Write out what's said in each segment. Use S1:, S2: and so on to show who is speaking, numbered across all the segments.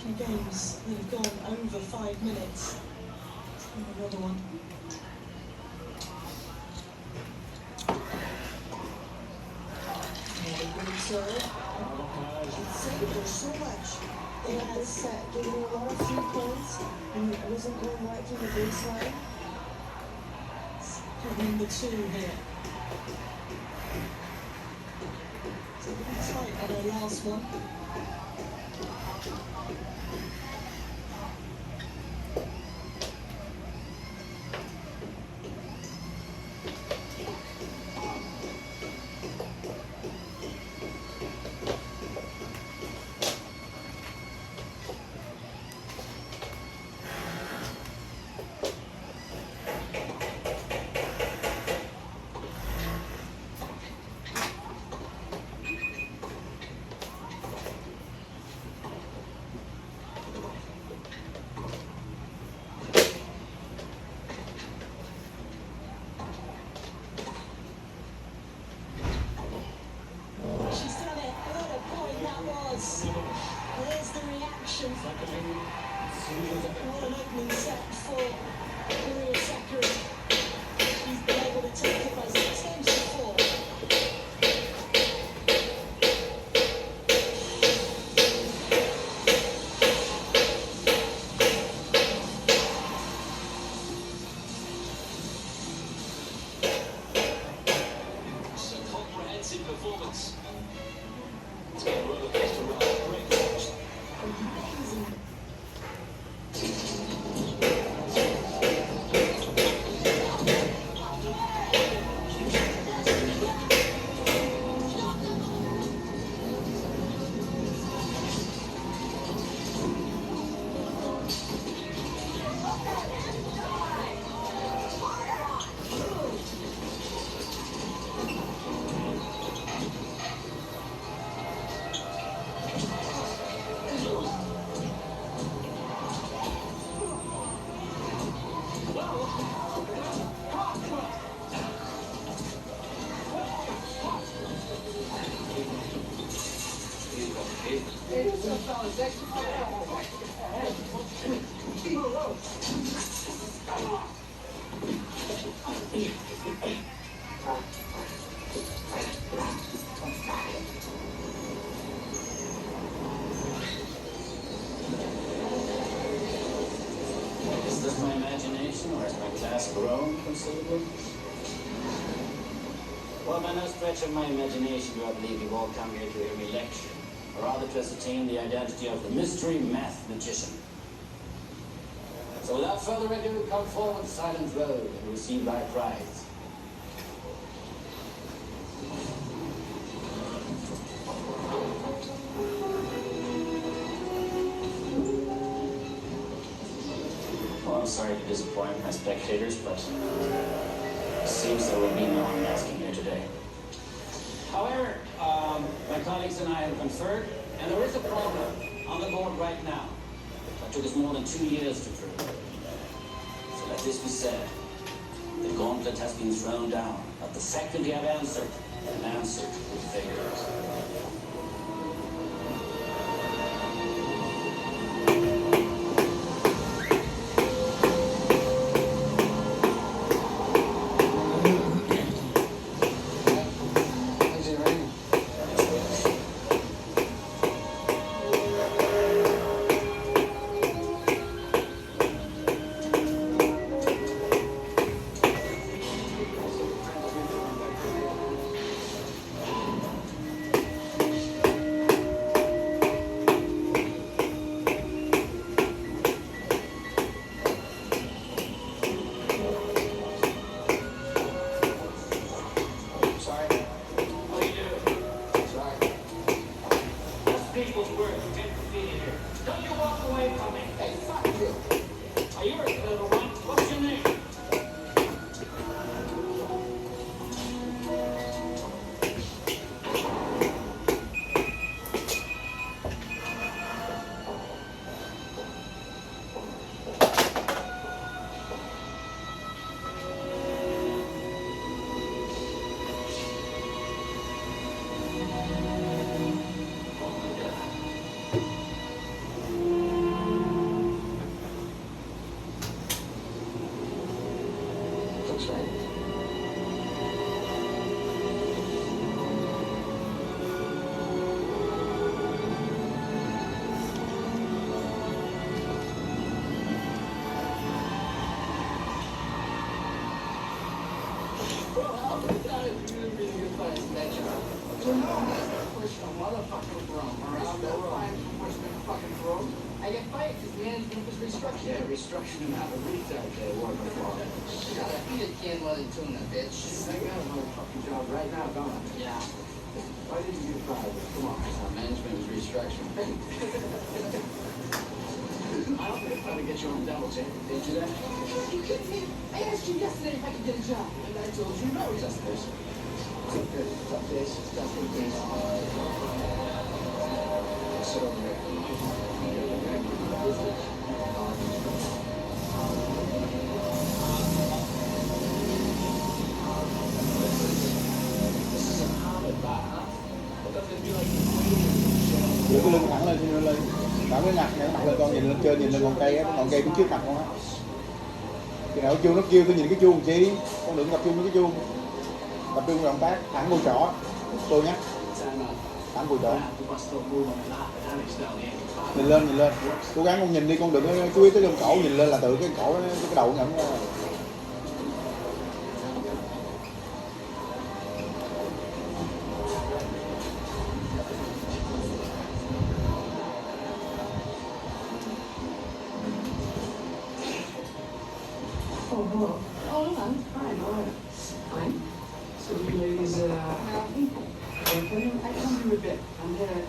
S1: few games that have gone over 5 minutes. Another one. Another good serve. It saved her so much.
S2: They had this set giving her a lot of 3 points, and it wasn't going right through the baseline.
S1: Number 2 here. It's a little tight on her last one. There's the reaction. What an opening set for Maria Sakkari. She's been able to take it by 6 games to 4.
S3: It's a comprehensive performance. It's been a roller coaster ride. Great to watch.
S1: Amazing.
S4: Is this my imagination, or has my class grown considerably? Well, by no stretch of my imagination do I believe you've all come here to hear me lecture, or rather to ascertain the identity of the mystery math magician. So without further ado, come forward, Silent Road, and receive thy prize. Well, I'm sorry to disappoint my spectators, but it seems there will be no unmasking here today. However, my colleagues and I have conferred, and there is a problem on the board right now that took us more than 2 years to prove. So let this be said. The gauntlet has been thrown down, but the second you have answered, and answered with figures. People's work, you can't defeat it here. Don't you walk away from me. Hey, fuck you. Are you a little one? What's your name? Oh my God.
S5: Push a motherfucking broom around the room. Pushing fucking broom. I get fired because management was restructured.
S3: Yeah, restructuring out of retail there working for it.
S5: You gotta feed a can more than tuna, bitch.
S3: I got a motherfucking job right now, don't I?
S5: Yeah.
S3: Why did you get fired? Come on.
S5: Management was restructuring.
S3: I don't think trying to get you on double check. Did you that?
S5: You kidding me? I asked you yesterday if I could get a job.
S3: And I told you no, just this. Good. Tough days. Tough days. Sit over there. This is a common bar, huh? What does it be like?
S6: Đưa cái lưng thẳng lên, xin lên, đảo cái ngặt này, đặt lên con nhìn lên trên, nhìn lên ngọn cây á, cái ngọn cây cũng trước mặt con á. Khi nào chuông nó kêu tôi nhìn cái chuông chi, con đừng tập trung với cái chuông, tập trung vào động tác, thẳng vô trỏ, tôi nhé, thẳng vô trỏ. Nhìn lên, cố gắng con nhìn đi, con đừng có chú ý tới lưng cổ, nhìn lên là tự cái cổ, cái đầu ngậm ra.
S2: Oh, hello. Oh, hello. Hi, how are you? Fine. So you ladies, I come here a bit. I'm here,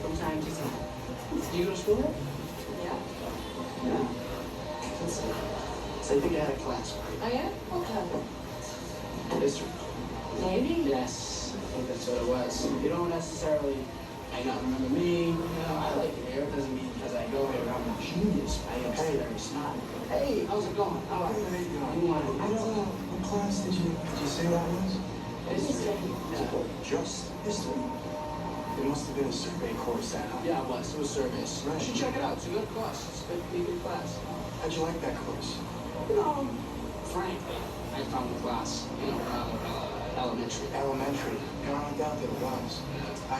S2: from time to time. Do you go to school here? Yeah. Yeah.
S3: So I think I had a class.
S2: Oh, yeah? What kind?
S3: History.
S2: Maybe?
S3: Yes, I think that's what it was. You don't necessarily, I not remember me. I like it here. It doesn't mean because I go here I'm a genius. I am very smart. Hey, how's it going? How are you?
S7: I don't know. What class did you say that was?
S3: History.
S7: Just history. It must have been a survey course then.
S3: Yeah, it was. It was service.
S7: Right.
S3: You should check it out. It's a good course. It's a good class.
S7: How'd you like that course?
S3: Frankly, I found the class, rather elementary.
S7: Elementary. No, I doubt that it was. I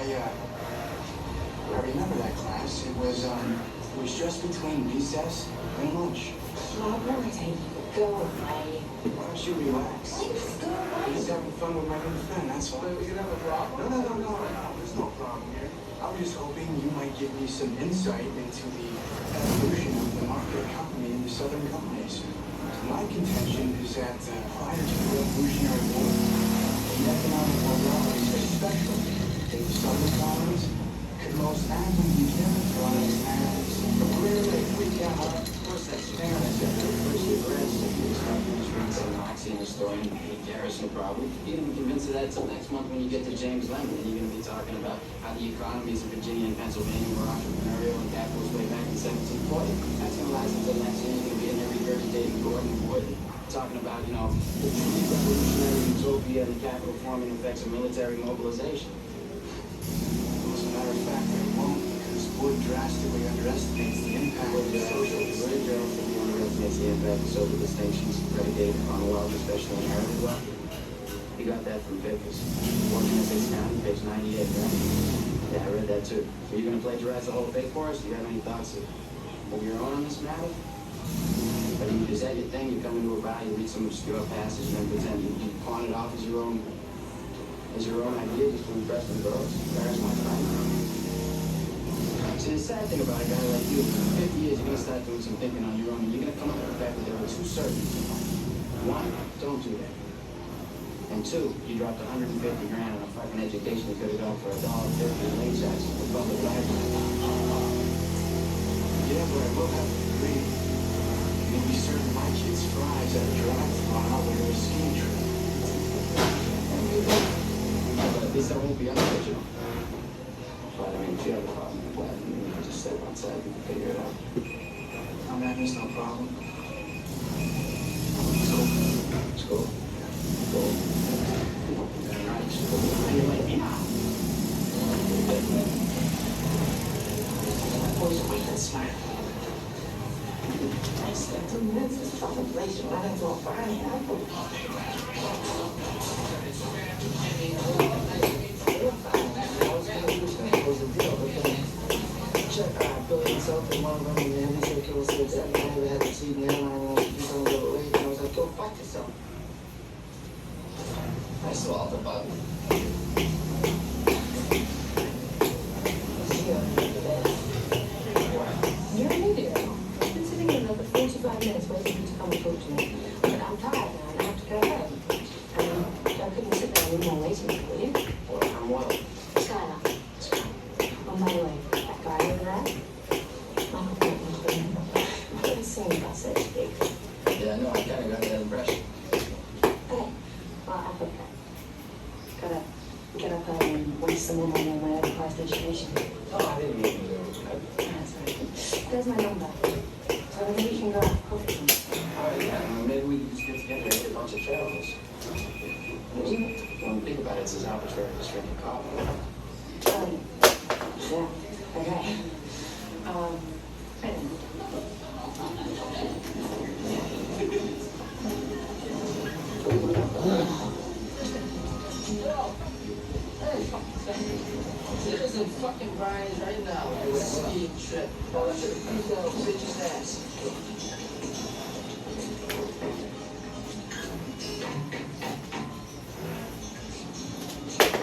S7: remember that class. It was just between recess and lunch.
S2: Oh, I'm gonna take you. Go away.
S7: Why don't you relax?
S2: Please go away.
S7: Just having fun with my new friend, that's all.
S3: We could have a problem.
S7: No. There's no problem here. I was just hoping you might give me some insight into the evolution of the market economy in the southern colonies. My contention is that prior to the Revolutionary War, the economic moralities, especially in the southern colonies, could most aptly be characterized as
S3: Really freak out. Of course, that's fairness. First, you read some Nazi historian, Garrison, probably. You're going to be convinced of that until next month when you get to James Lemon, and you're going to be talking about how the economies of Virginia and Pennsylvania were entrepreneurial and capitalist way back in 1740. That's going to last until next year. You're going to be in there regurgitating Gordon Wood, talking about, the truly revolutionary utopia and the capital forming effects of military mobilization.
S7: As a matter of fact, I won't, because Wood drastically underestimates the impact of social
S3: Underestimates the impact of social distinctions predicated upon wealth, especially inherited wealth. He got that from Pickles. Working at Essex County, page 98, right? Yeah, I read that too. So you're going to plagiarize the whole thing for us? Do you have any thoughts of your own on this matter? Is that your thing? You come into a bar, you read some obscure passage, and then pretend you pawn it off as your own idea just to impress the girls? Embarrass my friend? See, the sad thing about a guy like you, in 50 years, you're going to start doing some thinking on your own, and you're going to come up with the fact that there are two certainties. One, don't do that. And two, you dropped $150 grand on a fucking education you could have gone for $1.50 in late checks for public library.
S7: Yeah, but I will have to agree. You'll be serving my kids fries at a drive-thru on our way to a skiing trip.
S3: But at least I won't be unoriginal. But I mean, if you have a problem with that, you can just step outside and figure it out.
S7: I'm having no problem.
S3: It's cool. Cool. Very nice. You like me now?
S2: Boys, wait and smile. I spent 2 minutes in trouble place right into a fire. Billy himself and one of them, and then he said, okay, we'll see exactly how they had to see the airline and he's going to go late. And I was like, go fuck yourself.
S3: I swallowed the bug.
S1: authorized education.
S3: Oh, I didn't mean to.
S1: That's right. There's my number. So maybe we can go out for coffee.
S3: Yeah, maybe we can just get together and get a bunch of travels. When you think about it, it's as arbitrary as drinking coffee.
S1: Yeah. Okay. Right then.
S5: There's in fucking Brian's right now. It was a skiing trip. Oh, I should have beat that old bitch's ass.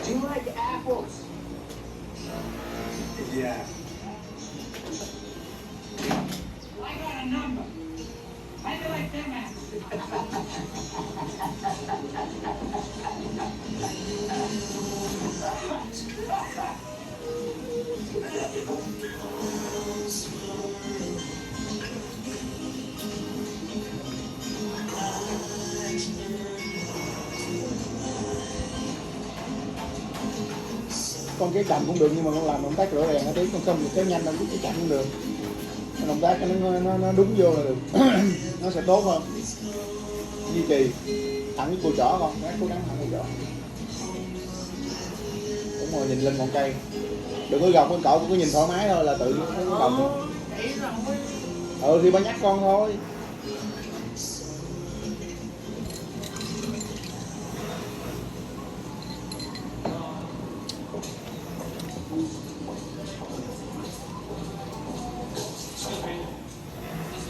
S5: Do you like apples?
S7: Yeah.
S5: I got a number. How do you like them
S6: Con kéo chậm cũng được nhưng mà con làm động tác rõ ràng nó tí, con không được kéo nhanh đâu, kéo chậm cũng được. Động tác nó đúng vô là được. Nó sẽ tốt hơn. Duy trì thẳng cái cùi chỏ con, cố gắng thẳng cùi chỏ. Đúng rồi, nhìn lên ngọn cây. Đừng có gồng con cậu, cứ nhìn thoải mái thôi là tự nó gồng. Thì ba nhắc con thôi.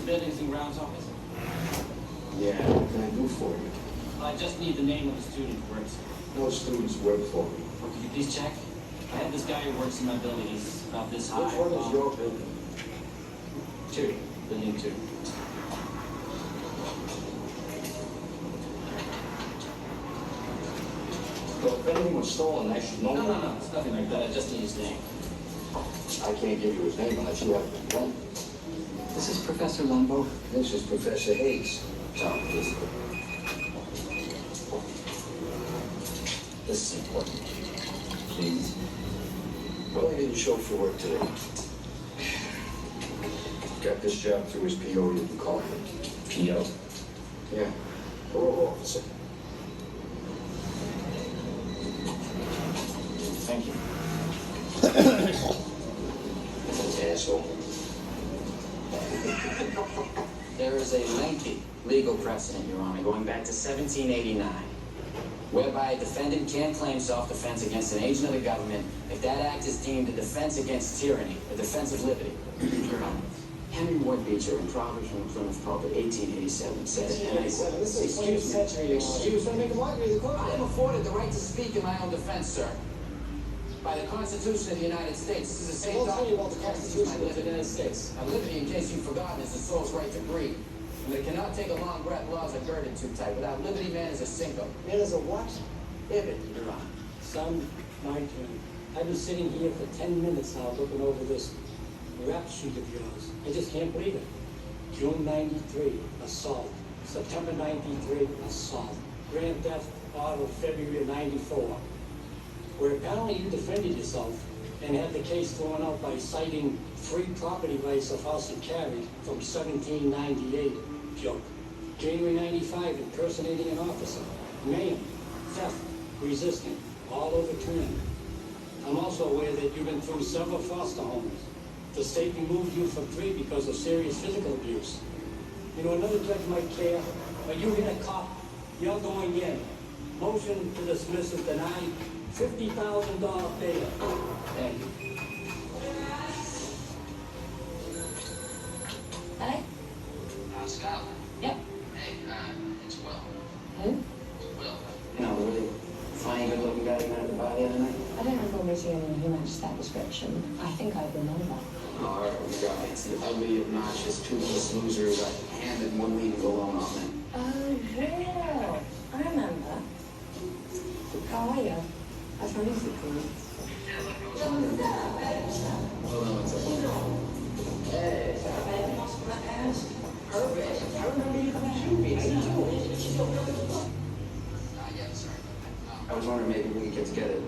S4: Buildings and grounds office.
S3: Yeah, what can I do for you?
S4: I just need the name of the student who works.
S3: No students work for me.
S4: Well, could you please check? I have this guy who works in my building. He's about this high.
S3: Which one is your building?
S4: 2. Building 2.
S3: Well, if anything was stolen, I should know.
S4: No. It's nothing like that. I just need his name.
S3: I can't give you his name unless you have a complaint.
S4: This is Professor Lumbo.
S3: This is Professor Hayes.
S4: Tom, please. This is important. Please.
S3: Well, he didn't show for work today. Got this job through his PO, you can call him.
S4: P.O.
S3: Yeah, parole officer.
S4: Thank you.
S3: Asshole.
S8: There is a lengthy legal precedent, Your Honor, going back to 1789, whereby a defendant can claim self-defense against an agent of the government if that act is deemed a defense against tyranny, a defense of liberty. Your Honor, Henry Ward Beecher in Proverbs from the Plymouth Pulpit, 1887, said, and I quote, excuse me, I am afforded the right to speak in my own defense, sir. By the Constitution of the United States. This is the same document that constitutes my liberty. United States. Now, liberty, in case you've forgotten, is the soul's right to breathe. And they cannot take a long breath, laws are girded too tight. Without liberty, man is a sinkhole. Man is a what? Ibid, Your Honor.
S9: Son, my turn. I've been sitting here for 10 minutes now looking over this rap sheet of yours. I just can't believe it. June 93, assault. September 93, assault. Grand theft auto, February of 94. Where apparently you defended yourself and had the case thrown out by citing free property rights of house and carry from 1798. Joke. January 95, impersonating an officer. Mayhem, theft, resisting, all overturned. I'm also aware that you've been through several foster homes. The state removed you from 3 because of serious physical abuse. You know, another judge might care, but you hit a cop, you're going in. Motion to dismiss is denied. $50,000 bail. Thank you.
S1: Hello?
S5: Scott.
S1: Yep.
S5: Hey, it's Will.
S1: Who?
S5: Will.
S8: You know, the really funny, good-looking guy you met at the bar the other night?
S1: I don't recall meeting anyone who matched that description. I think I remember.
S8: All right, we got it. It's the ugly, obnoxious, toothless loser who got handed one lead to go alone on it.
S1: Oh, real. I remember. How are you? I was wondering if you could.
S5: Hey. Perfect. I remember you from Juvie. How you doing? Yeah, sorry.
S3: I was wondering maybe we could get together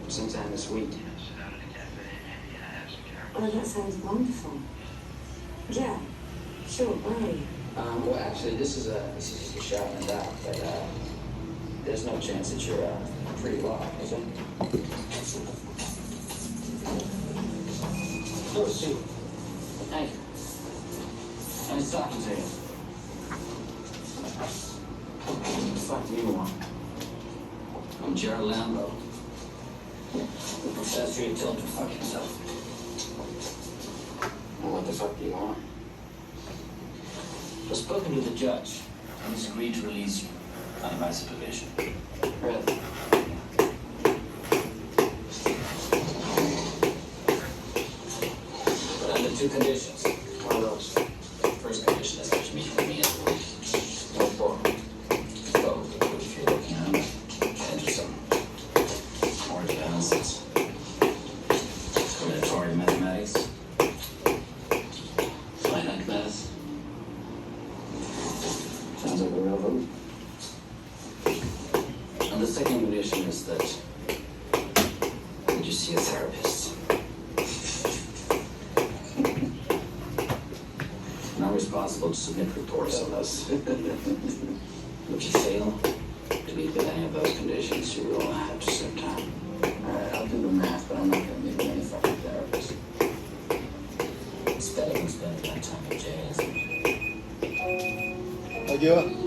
S3: sometime this week.
S1: Oh, that sounds wonderful. Yeah, sure, where are you?
S8: Well, actually, this is just a shot in the dark, but there's no chance that you're pre-law, is there?
S9: No, see.
S8: Thank you. Nice talking to you. What the fuck do you want? I'm Jared Lambo. The professor you told to fuck himself. Well, what the fuck do you want?
S4: I've spoken to the judge, and he's agreed to release you under my supervision.
S8: Really? But under two conditions.
S3: What are those?
S4: First condition is that you meet with me at the week.
S8: What for?
S4: Well, if you're looking at into some orange balances, combinatorial mathematics, finite math.
S8: Sounds like a real vote.
S4: And the second condition is that you see a therapist. And I'm responsible to submit reports on this. If you fail to meet with any of those conditions, you will have to serve time.
S8: Alright, I'll do the math, but I'm not gonna meet with any fucking therapist.
S4: It's better than spending that time in jail, isn't it?
S6: Được chưa?